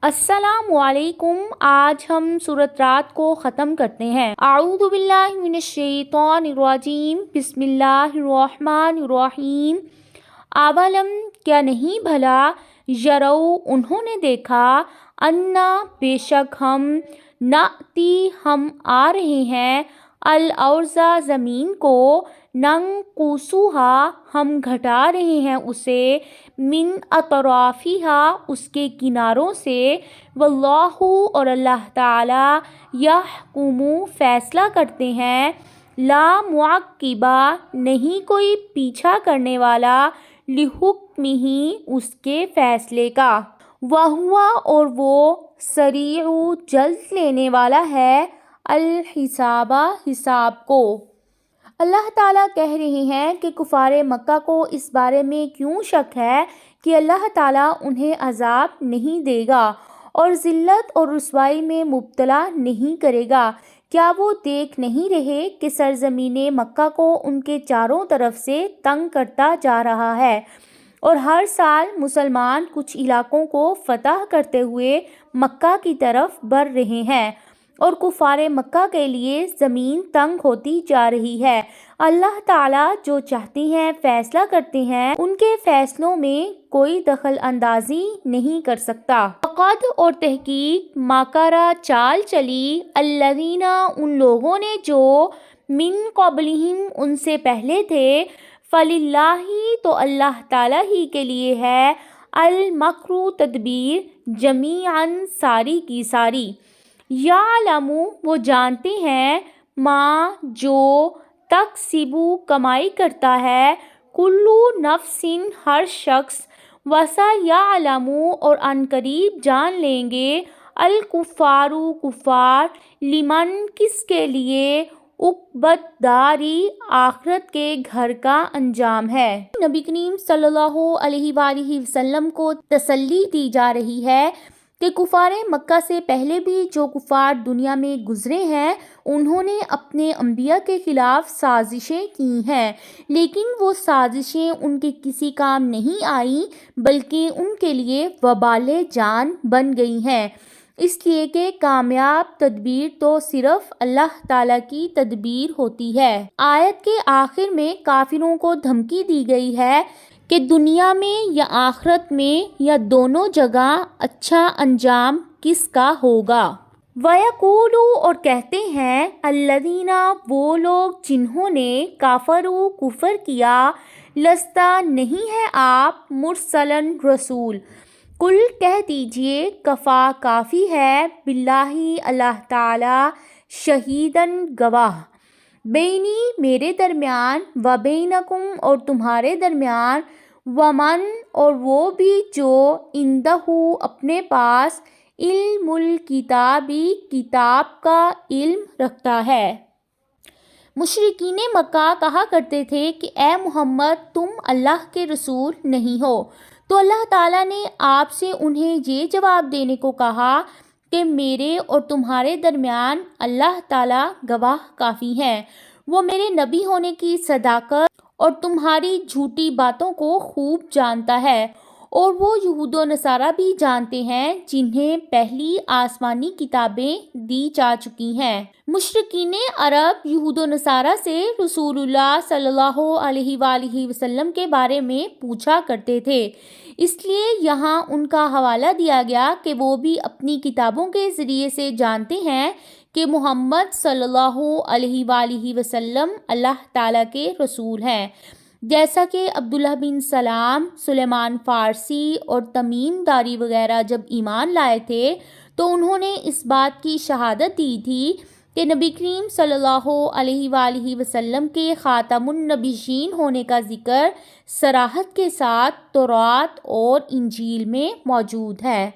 السلام علیکم۔ آج ہم سورۃ رات کو ختم کرتے ہیں۔ اعوذ باللہ من الشیطان الرجیم، بسم اللہ الرحمن الرحیم۔ اولم کیا نہیں بھلا، یرو انہوں نے دیکھا، انا بے شک ہم، ناتی ہم آ رہے ہیں، الارض زمین کو، ننقصھا ہم گھٹا رہے ہیں اسے، من اطرافھا اس کے کناروں سے، واللہ اور اللہ تعالی، یحکم فیصلہ کرتے ہیں، لا معقب نہیں کوئی پیچھا کرنے والا، لحکمہ اس کے فیصلے کا، وہو اور وہ، سریع جلد لینے والا ہے، الحساب حساب کو۔ اللہ تعالیٰ کہہ رہے ہیں کہ کفار مکہ کو اس بارے میں کیوں شک ہے کہ اللہ تعالیٰ انہیں عذاب نہیں دے گا اور ذلت اور رسوائی میں مبتلا نہیں کرے گا۔ کیا وہ دیکھ نہیں رہے کہ سرزمین مکہ کو ان کے چاروں طرف سے تنگ کرتا جا رہا ہے، اور ہر سال مسلمان کچھ علاقوں کو فتح کرتے ہوئے مکہ کی طرف بڑھ رہے ہیں، اور کفار مکہ کے لیے زمین تنگ ہوتی جا رہی ہے۔ اللہ تعالیٰ جو چاہتے ہیں فیصلہ کرتے ہیں، ان کے فیصلوں میں کوئی دخل اندازی نہیں کر سکتا۔ وقد اور تحقیق، مکر چال چلی، الذین ان لوگوں نے جو، من قبلہم ان سے پہلے تھے، فللہ تو اللہ تعالیٰ ہی کے لیے ہے، المکر تدبیر، جمیعاً ساری کی ساری، یعلم وہ جانتے ہیں، ما جو، تکسب کمائی کرتا ہے، کلو نفس ہر شخص، وسیعلم اور عنقریب جان لیں گے، الکفار کفار، لمن کس کے لیے، عقبیٰ داری آخرت کے گھر کا انجام ہے۔ نبی کریم صلی اللہ علیہ وآلہ وسلم کو تسلی دی جا رہی ہے کہ کفار مکہ سے پہلے بھی جو کفار دنیا میں گزرے ہیں، انہوں نے اپنے انبیاء کے خلاف سازشیں کی ہیں، لیکن وہ سازشیں ان کے کسی کام نہیں آئیں، بلکہ ان کے لیے وبال جان بن گئی ہیں، اس لیے کہ کامیاب تدبیر تو صرف اللہ تعالیٰ کی تدبیر ہوتی ہے۔ آیت کے آخر میں کافروں کو دھمکی دی گئی ہے کہ دنیا میں یا آخرت میں یا دونوں جگہ اچھا انجام کس کا ہوگا۔ وَيَقُولُ اور کہتے ہیں، الذین وہ لوگ جنہوں نے، کفروا کفر کیا، لست نہیں ہے آپ، مرسلاً رسول، قل کہہ دیجئے، کفا کافی ہے، باللہ اللہ تعالی، شہیداً گواہ، بینی میرے درمیان، و بینکم اور تمہارے درمیان، ومن اور وہ بھی جو، عندہ اپنے پاس، علم الکتابی کتاب کا علم رکھتا ہے۔ مشرکین مکہ کہا کرتے تھے کہ اے محمد تم اللہ کے رسول نہیں ہو، تو اللہ تعالیٰ نے آپ سے انہیں یہ جواب دینے کو کہا کہ میرے اور تمہارے درمیان اللہ تعالیٰ گواہ کافی ہیں، وہ میرے نبی ہونے کی صداقت اور تمہاری جھوٹی باتوں کو خوب جانتا ہے، اور وہ یہود و نصارہ بھی جانتے ہیں جنہیں پہلی آسمانی کتابیں دی جا چکی ہیں۔ مشرکین عرب یہود و نصارہ سے رسول اللہ صلی اللہ علیہ وآلہ وسلم کے بارے میں پوچھا کرتے تھے، اس لیے یہاں ان کا حوالہ دیا گیا کہ وہ بھی اپنی کتابوں کے ذریعے سے جانتے ہیں کہ محمد صلی اللہ علیہ وآلہ وسلم اللہ تعالیٰ کے رسول ہیں، جیسا کہ عبداللہ بن سلام، سلیمان فارسی اور تمیم داری وغیرہ جب ایمان لائے تھے تو انہوں نے اس بات کی شہادت دی تھی کہ نبی کریم صلی اللہ علیہ وآلہ وسلم کے خاتم النبیین ہونے کا ذکر صراحت کے ساتھ تورات اور انجیل میں موجود ہے۔